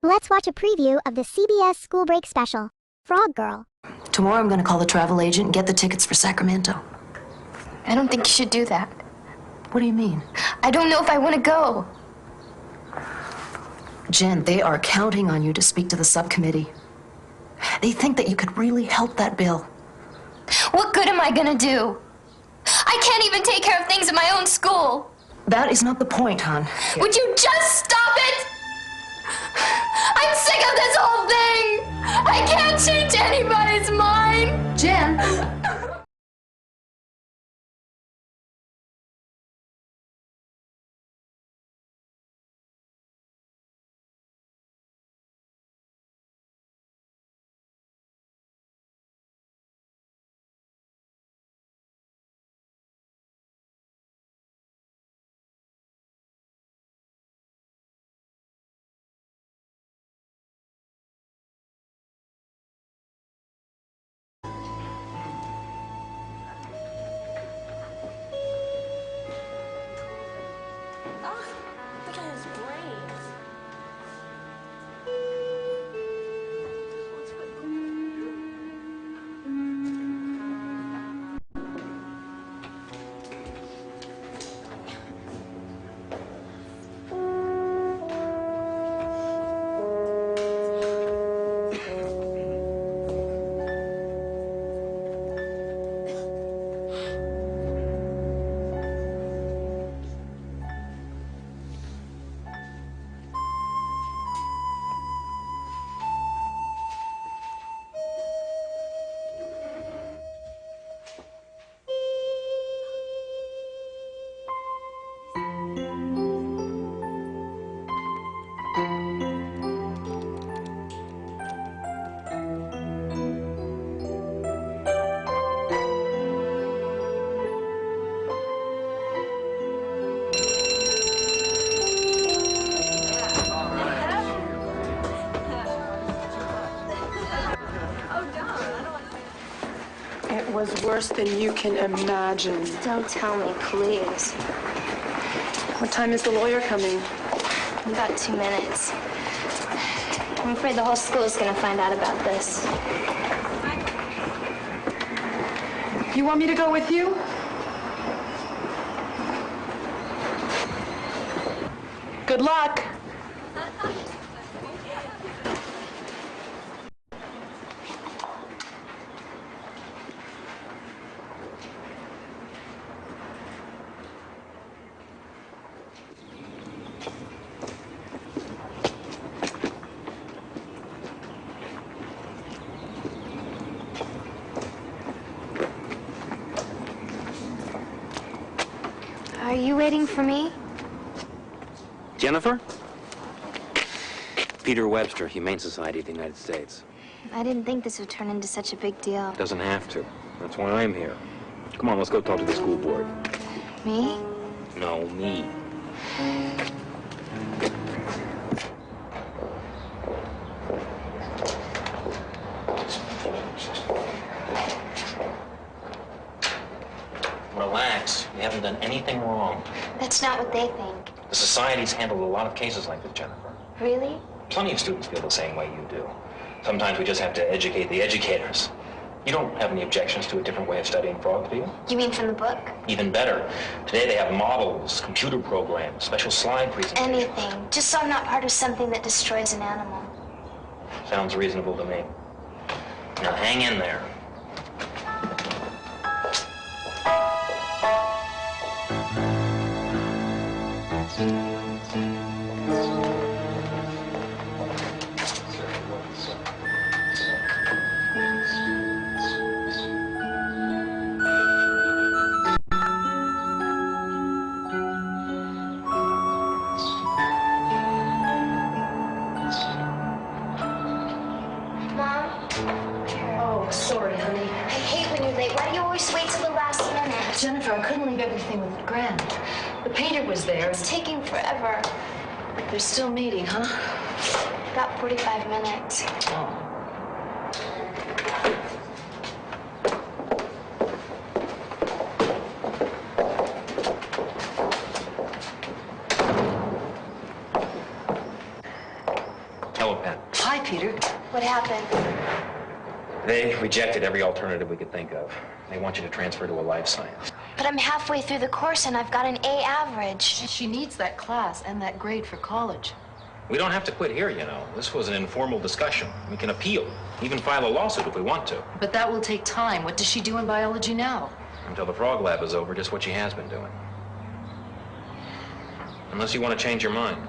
Let's watch a preview of the CBS Schoolbreak special, Frog Girl. Tomorrow I'm going to call the travel agent and get the tickets for Sacramento. I don't think you should do that. What do you mean? I don't know if I want to go. Jen, they are counting on you to speak to the subcommittee. They think that you could really help that bill. What good am I gonna do? I can't even take care of things at my own school. That is not the point, hon. Would you just stop it? I'm sick of this whole thing. I can't change anybody's mind. Jen! It was worse than you can imagine. Don't tell me, please. What time is the lawyer coming? In about 2 minutes. I'm afraid the whole school is going to find out about this. You want me to go with you? Good luck. Are you waiting for me? Jenifer? Peter Webster, Humane Society of the United States. I didn't think this would turn into such a big deal. Doesn't have to. That's why I'm here. Come on, let's go talk to the school board. Me? No, me. Relax. We haven't done anything wrong. That's not what they think. The society's handled a lot of cases like this, Jenifer. Really? Plenty of students feel the same way you do. Sometimes we just have to educate the educators. You don't have any objections to a different way of studying frogs, do you? You mean from the book? Even better. Today they have models, computer programs, special slide presentations. Anything. Just so I'm not part of something that destroys an animal. Sounds reasonable to me. Now hang in there. Jenifer, I couldn't leave everything with Grant. The painter was there. It's taking forever. They're still meeting, huh? About 45 minutes. Oh. Hello, Pat. Hi, Peter. What happened? They rejected every alternative we could think of. They want you to transfer to a life science. But I'm halfway through the course and I've got an A average. She needs that class and that grade for college. We don't have to quit here, you know. This was an informal discussion. We can appeal, even file a lawsuit if we want to. But that will take time. What does she do in biology now? Until the frog lab is over, just what she has been doing. Unless you want to change your mind.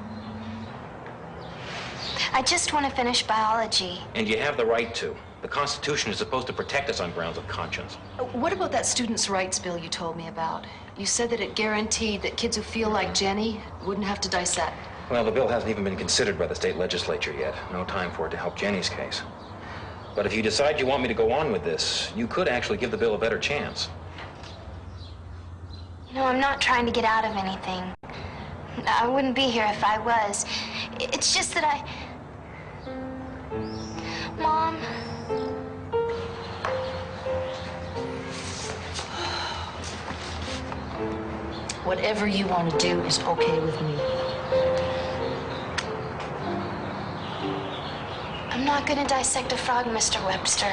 I just want to finish biology. And you have the right to. The Constitution is supposed to protect us on grounds of conscience. What about that students' rights bill you told me about? You said that it guaranteed that kids who feel like Jenny wouldn't have to dissect. Well, the bill hasn't even been considered by the state legislature yet. No time for it to help Jenny's case. But if you decide you want me to go on with this, you could actually give the bill a better chance. You know, I'm not trying to get out of anything. I wouldn't be here if I was. It's just that Mom. Whatever you want to do is okay with me. I'm not going to dissect a frog, Mr. Webster.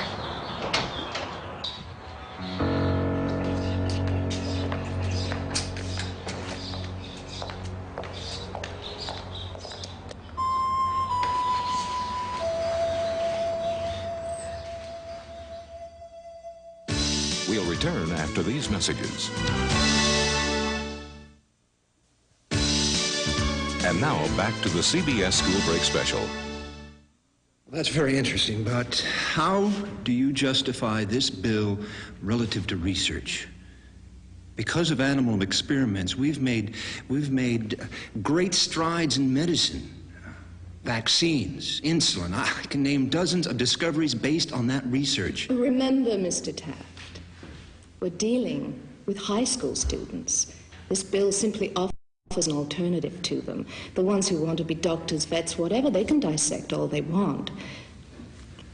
We'll return after these messages. And now back to the CBS Schoolbreak Special. That's very interesting, but how do you justify this bill relative to research? Because of animal experiments, we've made great strides in medicine. Vaccines, insulin, I can name dozens of discoveries based on that research. Remember, Mr. Taft, we're dealing with high school students. This bill simply offers an alternative to them. The ones who want to be doctors, vets, whatever, they can dissect all they want.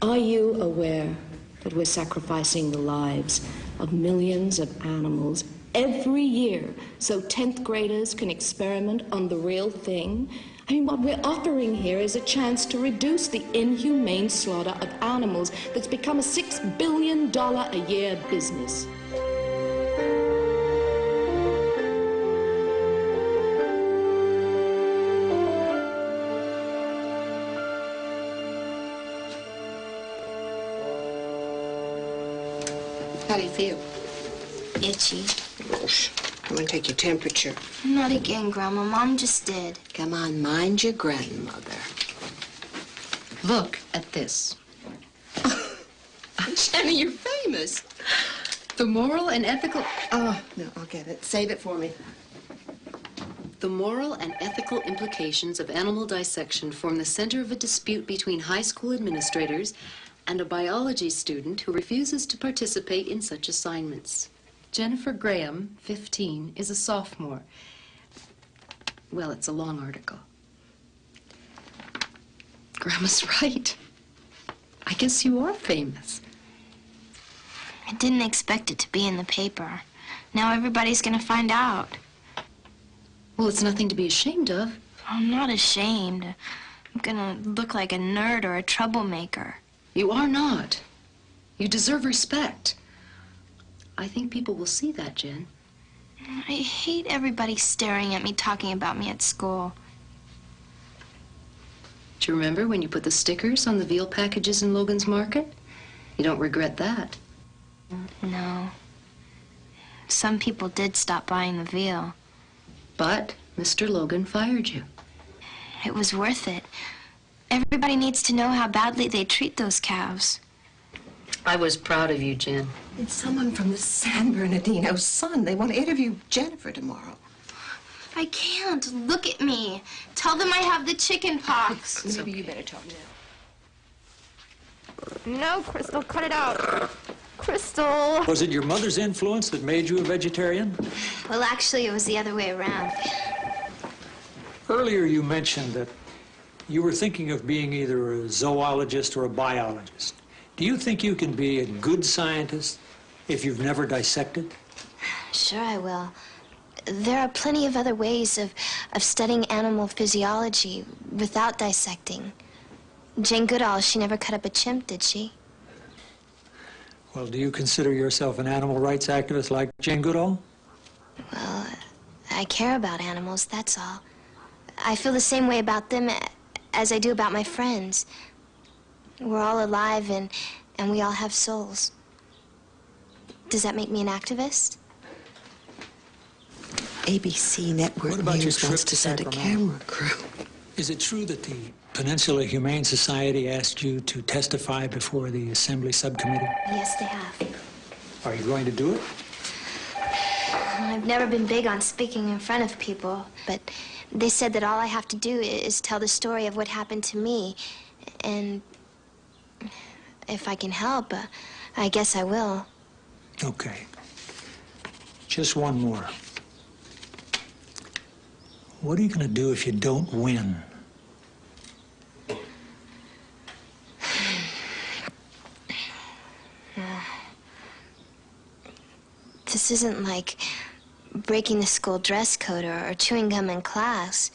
Are you aware that we're sacrificing the lives of millions of animals every year so 10th graders can experiment on the real thing? I mean, what we're offering here is a chance to reduce the inhumane slaughter of animals that's become a $6 billion a year business. How do you feel? Itchy. I'm gonna take your temperature. Not again, Grandma. Mom just did. Come on, mind your grandmother. Look at this. Jenny, you're famous. The moral and ethical... Oh, no, I'll get it. Save it for me. The moral and ethical implications of animal dissection form the center of a dispute between high school administrators and a biology student who refuses to participate in such assignments. Jenifer Graham, 15, is a sophomore. Well, it's a long article. Grandma's right. I guess you are famous. I didn't expect it to be in the paper. Now everybody's gonna find out. Well, it's nothing to be ashamed of. I'm not ashamed. I'm gonna look like a nerd or a troublemaker. You are not. You deserve respect. I think people will see that, Jen. I hate everybody staring at me, talking about me at school. Do you remember when you put the stickers on the veal packages in Logan's Market? You don't regret that. No. Some people did stop buying the veal. But Mr. Logan fired you. It was worth it. Everybody needs to know how badly they treat those calves. I was proud of you, Jen. It's someone from the San Bernardino Sun. They want to interview Jenifer tomorrow. I can't. Look at me. Tell them I have the chicken pox. Maybe you better talk now. No, Crystal, cut it out. Crystal. Was it your mother's influence that made you a vegetarian? Well, actually, it was the other way around. Earlier you mentioned that you were thinking of being either a zoologist or a biologist. Do you think you can be a good scientist if you've never dissected? Sure I will. There are plenty of other ways of studying animal physiology without dissecting. Jane Goodall, she never cut up a chimp, did she? Well, do you consider yourself an animal rights activist like Jane Goodall? Well, I care about animals, that's all. I feel the same way about them as I do about my friends. We're all alive and we all have souls. Does that make me an activist? ABC Network News wants to send a camera crew. Is it true that the Peninsula Humane Society asked you to testify before the Assembly Subcommittee? Yes, they have. Are you going to do it? I've never been big on speaking in front of people, but they said that all I have to do is tell the story of what happened to me, and if I can help, I guess I will. Okay. Just one more. What are you going to do if you don't win? This isn't like breaking the school dress code or chewing gum in class.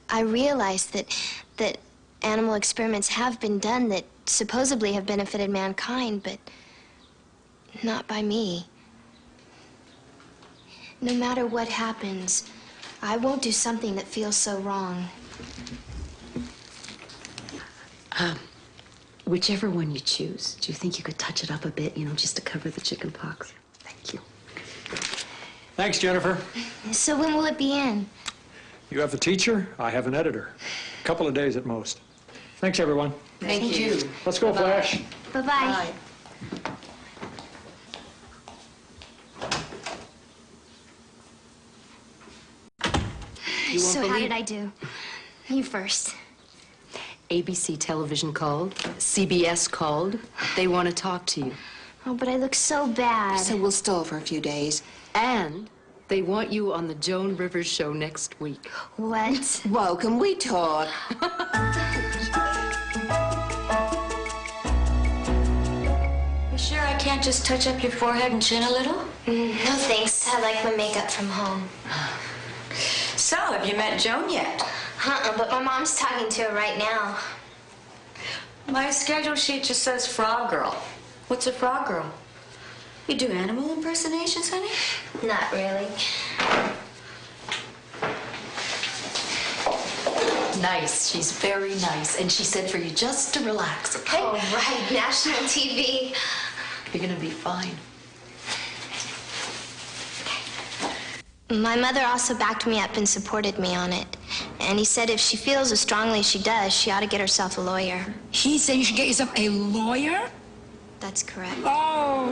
I realize that animal experiments have been done that supposedly have benefited mankind, but not by me. No matter what happens, I won't do something that feels so wrong. Whichever one you choose, do you think you could touch it up a bit, you know, just to cover the chicken pox? Thank you. Thanks, Jenifer. So when will it be in? You have the teacher, I have an editor. A couple of days at most. Thanks, everyone. Thank you. Let's go, Flash. Bye-bye. Bye. So how did I do? You first. ABC television called. CBS called. They want to talk to you. Oh, but I look so bad. So we'll stall for a few days. And they want you on the Joan Rivers show next week. What? Whoa, can we talk? You sure I can't just touch up your forehead and chin a little? No, thanks. I like my makeup from home. So, have you met Joan yet? But my mom's talking to her right now. My schedule sheet just says Frog Girl. What's a Frog Girl? You do animal impersonations, honey? Not really. Nice. She's very nice. And she said for you just to relax, okay? Oh, right. National TV. You're gonna be fine. My mother also backed me up and supported me on it. And he said if she feels as strongly as she does, she ought to get herself a lawyer. He said you should get yourself a lawyer? That's correct. Oh.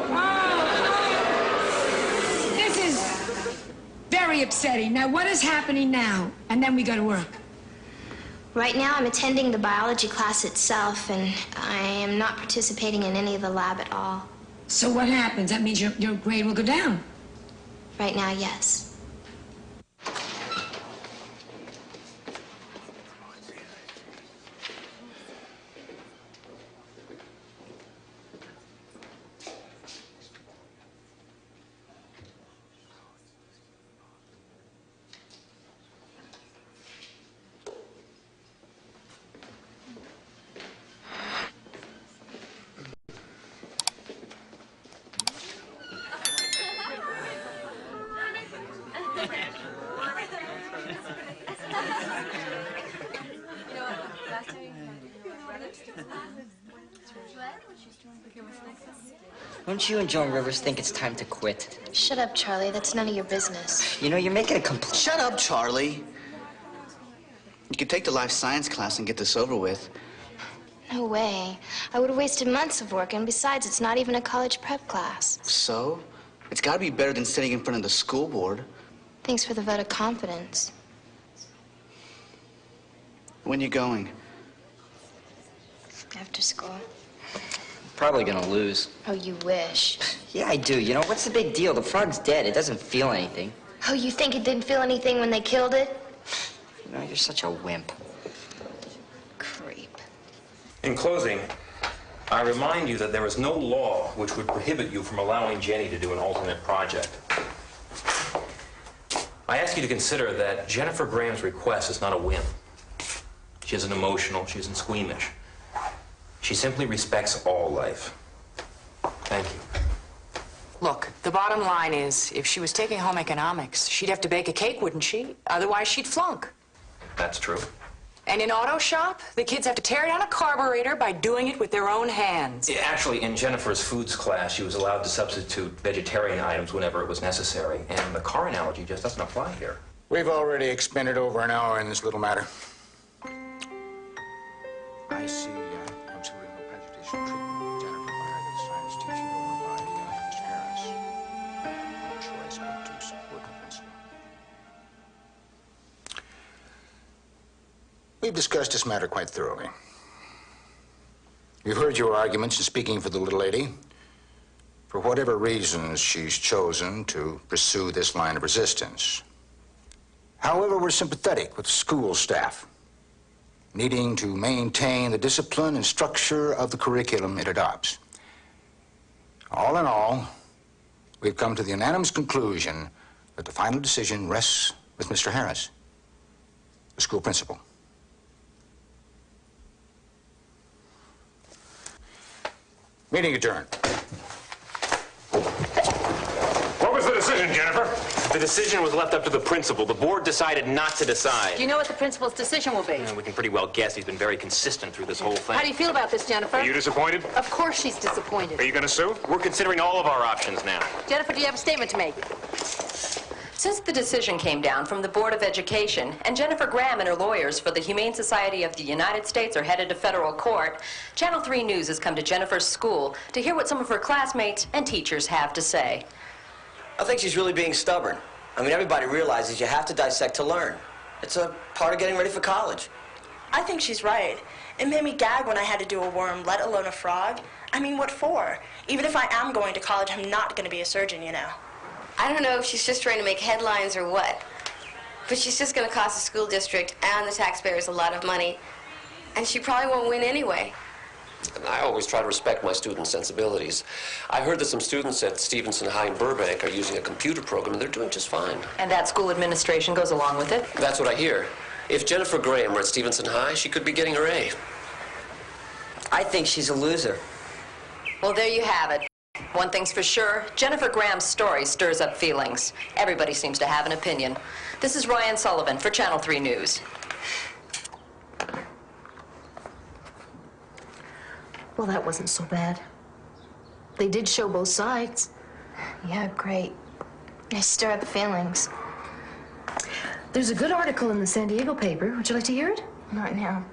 This is very upsetting. Now, what is happening now? And then we go to work. Right now, I'm attending the biology class itself, and I am not participating in any of the lab at all. So what happens? That means your grade will go down. Right now, yes. Don't you and Joan Rivers think it's time to quit? Shut up, Charlie. That's none of your business. You know, you're making a complete... Shut up, Charlie. You could take the life science class and get this over with. No way. I would have wasted months of work, and besides, it's not even a college prep class. So? It's got to be better than sitting in front of the school board. Thanks for the vote of confidence. When you going? After school. Probably gonna lose. Oh, you wish. Yeah, I do. You know, what's the big deal? The frog's dead. It doesn't feel anything. Oh, you think it didn't feel anything when they killed it? You know, you're such a wimp. Creep. In closing, I remind you that there is no law which would prohibit you from allowing Jenny to do an alternate project. I ask you to consider that Jenifer Graham's request is not a whim. She isn't emotional. She isn't squeamish. She simply respects all life. Thank you. Look, the bottom line is, if she was taking home economics, she'd have to bake a cake, wouldn't she? Otherwise, she'd flunk. That's true. And in auto shop, the kids have to tear down a carburetor by doing it with their own hands. Yeah, actually, in Jenifer's foods class, she was allowed to substitute vegetarian items whenever it was necessary, and the car analogy just doesn't apply here. We've already expended over an hour in this little matter. I see absolutely no prejudicial treatment of Jenifer by either the science teacher or by Mr. Harris. I'm sure I spoke to support the principal. We've discussed this matter quite thoroughly. We've heard your arguments in speaking for the little lady. For whatever reasons, she's chosen to pursue this line of resistance. However, we're sympathetic with school staff, needing to maintain the discipline and structure of the curriculum it adopts. All in all, we've come to the unanimous conclusion that the final decision rests with Mr. Harris, the school principal. Meeting adjourned. What was the decision, Jenifer? The decision was left up to the principal. The board decided not to decide. Do you know what the principal's decision will be? We can pretty well guess. He's been very consistent through this whole thing. How do you feel about this, Jenifer? Are you disappointed? Of course she's disappointed. Are you going to sue? We're considering all of our options now. Jenifer, do you have a statement to make? Since the decision came down from the Board of Education, and Jenifer Graham and her lawyers for the Humane Society of the United States are headed to federal court, Channel 3 News has come to Jenifer's school to hear what some of her classmates and teachers have to say. I think she's really being stubborn. I mean, everybody realizes you have to dissect to learn. It's a part of getting ready for college. I think she's right. It made me gag when I had to do a worm, let alone a frog. I mean, what for? Even if I am going to college, I'm not going to be a surgeon, you know. I don't know if she's just trying to make headlines or what, but she's just going to cost the school district and the taxpayers a lot of money, and she probably won't win anyway. I always try to respect my students' sensibilities. I heard that some students at Stevenson High in Burbank are using a computer program, and they're doing just fine. And that school administration goes along with it? That's what I hear. If Jenifer Graham were at Stevenson High, she could be getting her A. I think she's a loser. Well, there you have it. One thing's for sure, Jenifer Graham's story stirs up feelings. Everybody seems to have an opinion. This is Ryan Sullivan for Channel 3 News. Well, that wasn't so bad. They did show both sides. Yeah, great. They stir up feelings. There's a good article in the San Diego paper. Would you like to hear it? Not now.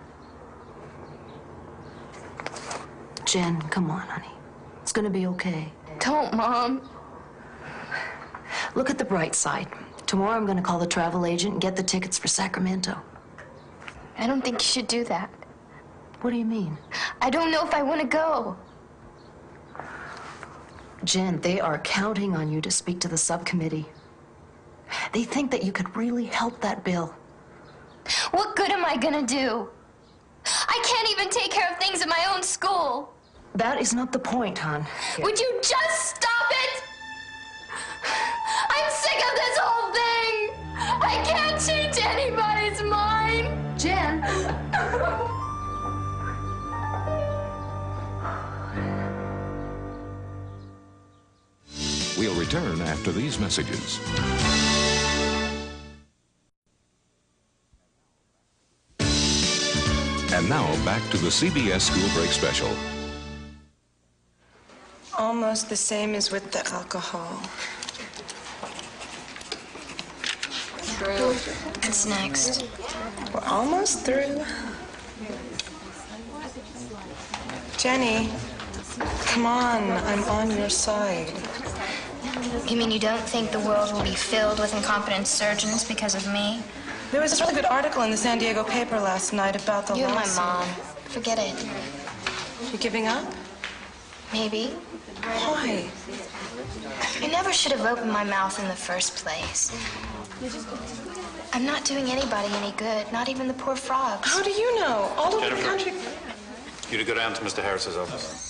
Jen, come on, honey. It's gonna be okay. Don't, Mom. Look at the bright side. Tomorrow I'm gonna call the travel agent and get the tickets for Sacramento. I don't think you should do that. What do you mean? I don't know if I want to go. Jen, they are counting on you to speak to the subcommittee. They think that you could really help that bill. What good am I gonna do? I can't even take care of things at my own school. That is not the point, hon. Would you just stop it? I'm sick of this whole thing. I can't change anybody's mind. Jen. We'll return after these messages. And now back to the CBS Schoolbreak special. Almost the same as with the alcohol. True. What's next? We're almost through. Jenny, come on, I'm on your side. You mean you don't think the world will be filled with incompetent surgeons because of me? There was this really good article in the San Diego paper last night about the You and my lawsuit. mom. Forget it. You giving up? Maybe. Why? I never should have opened my mouth in the first place. I'm not doing anybody any good, not even the poor frogs. How do you know? All over the country. You to go down to Mr. Harris's office.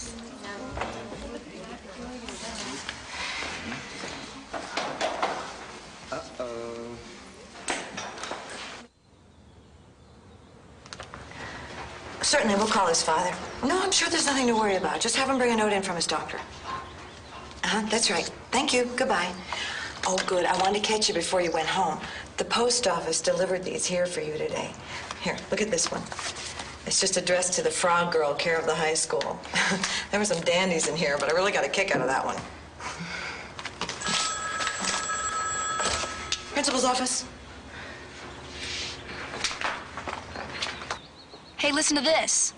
Certainly, we'll call his father. No, I'm sure there's nothing to worry about. Just have him bring a note in from his doctor. That's right. Thank you. Goodbye. Oh, good. I wanted to catch you before you went home. The post office delivered these here for you today. Here, look at this one. It's just addressed to the frog girl, care of the high school. There were some dandies in here, but I really got a kick out of that one. Principal's office. Hey, listen to this.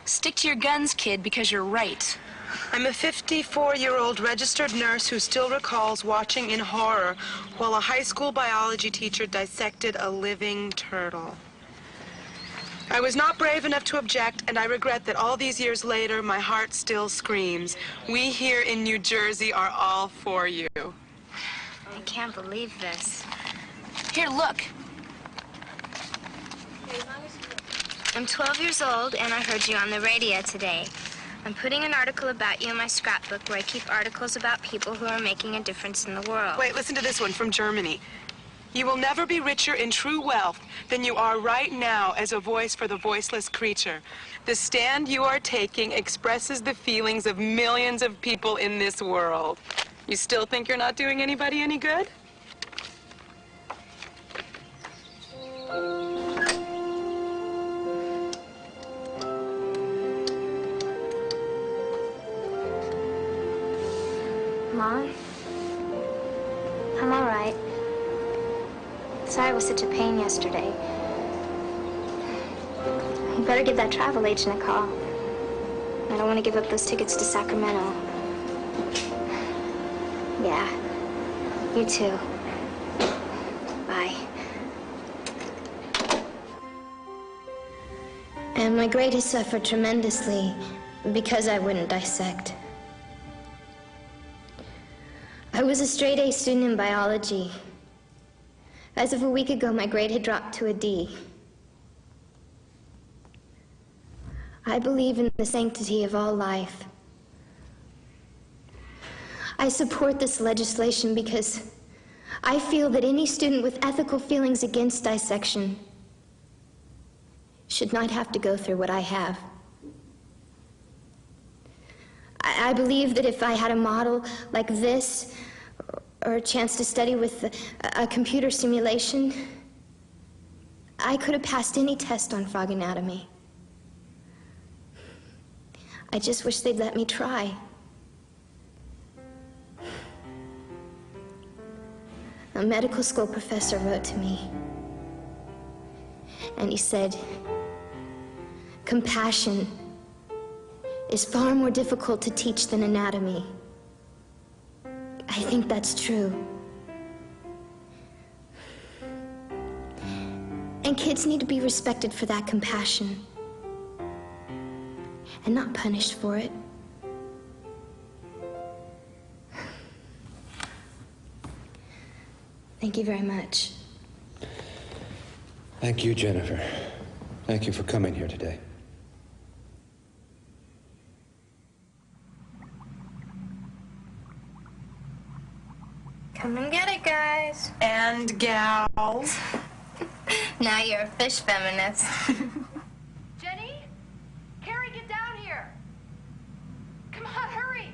Stick to your guns, kid, because you're right. I'm a 54-year-old registered nurse who still recalls watching in horror while a high school biology teacher dissected a living turtle. I was not brave enough to object, and I regret that all these years later, my heart still screams. We here in New Jersey are all for you. I can't believe this. Here, look. I'm 12 years old, and I heard you on the radio today. I'm putting an article about you in my scrapbook where I keep articles about people who are making a difference in the world. Wait, listen to this one from Germany. You will never be richer in true wealth than you are right now as a voice for the voiceless creature. The stand you are taking expresses the feelings of millions of people in this world. You still think you're not doing anybody any good? Mom? I'm all right. Sorry I was such a pain yesterday. You better give that travel agent a call. I don't want to give up those tickets to Sacramento. Yeah, you too. Bye. And my grade has suffered tremendously because I wouldn't dissect. I was a straight A student in biology. As of a week ago, my grade had dropped to a D. I believe in the sanctity of all life. I support this legislation because I feel that any student with ethical feelings against dissection should not have to go through what I have. I believe that if I had a model like this, or a chance to study with a computer simulation, I could have passed any test on frog anatomy. I just wish they'd let me try. A medical school professor wrote to me, and he said, compassion is far more difficult to teach than anatomy. I think that's true. And kids need to be respected for that compassion and not punished for it. Thank you very much. Thank you, Jenifer. Thank you for coming here today. Come and get it, guys. And gals. Now you're a fish feminist. Jenny? Kerrie, get down here. Come on, hurry.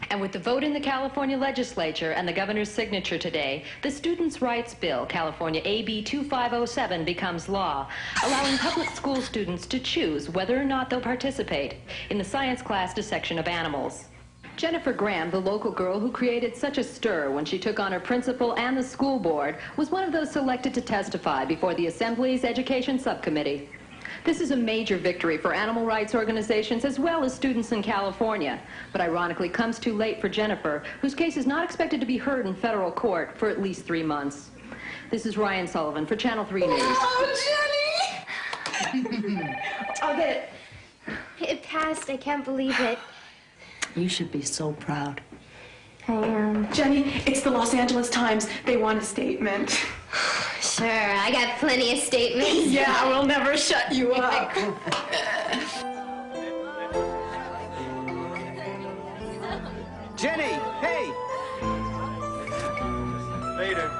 And with the vote in the California legislature and the governor's signature today, the Students' Rights Bill, California AB 2507, becomes law, allowing public school students to choose whether or not they'll participate in the science class dissection of animals. Jenifer Graham, the local girl who created such a stir when she took on her principal and the school board, was one of those selected to testify before the Assembly's Education Subcommittee. This is a major victory for animal rights organizations as well as students in California, but ironically comes too late for Jenifer, whose case is not expected to be heard in federal court for at least 3 months. This is Ryan Sullivan for Channel 3 News. Oh, Jenny! I'll get it. It passed. I can't believe it. You should be so proud. I am. Jenny, it's the Los Angeles Times. They want a statement. Sure, I got plenty of statements. Yeah, we'll never shut you up. Jenny, hey! Later.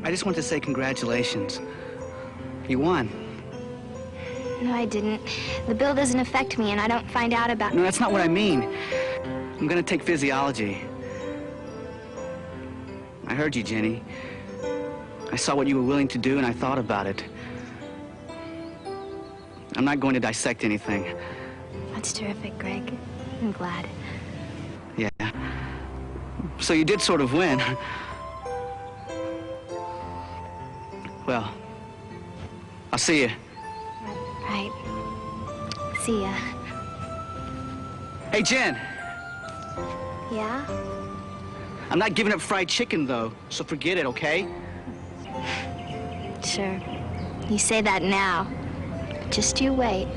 I just want to say congratulations. You won. No, I didn't. The bill doesn't affect me, and I don't find out about... No, that's not what I mean. I'm gonna take physiology. I heard you, Jenny. I saw what you were willing to do, and I thought about it. I'm not going to dissect anything. That's terrific, Greg. I'm glad. Yeah. So you did sort of win. Well, I'll see you. Right. See ya. Hey, Jen. Yeah? I'm not giving up fried chicken, though, so forget it, okay? Sure. You say that now. Just you wait.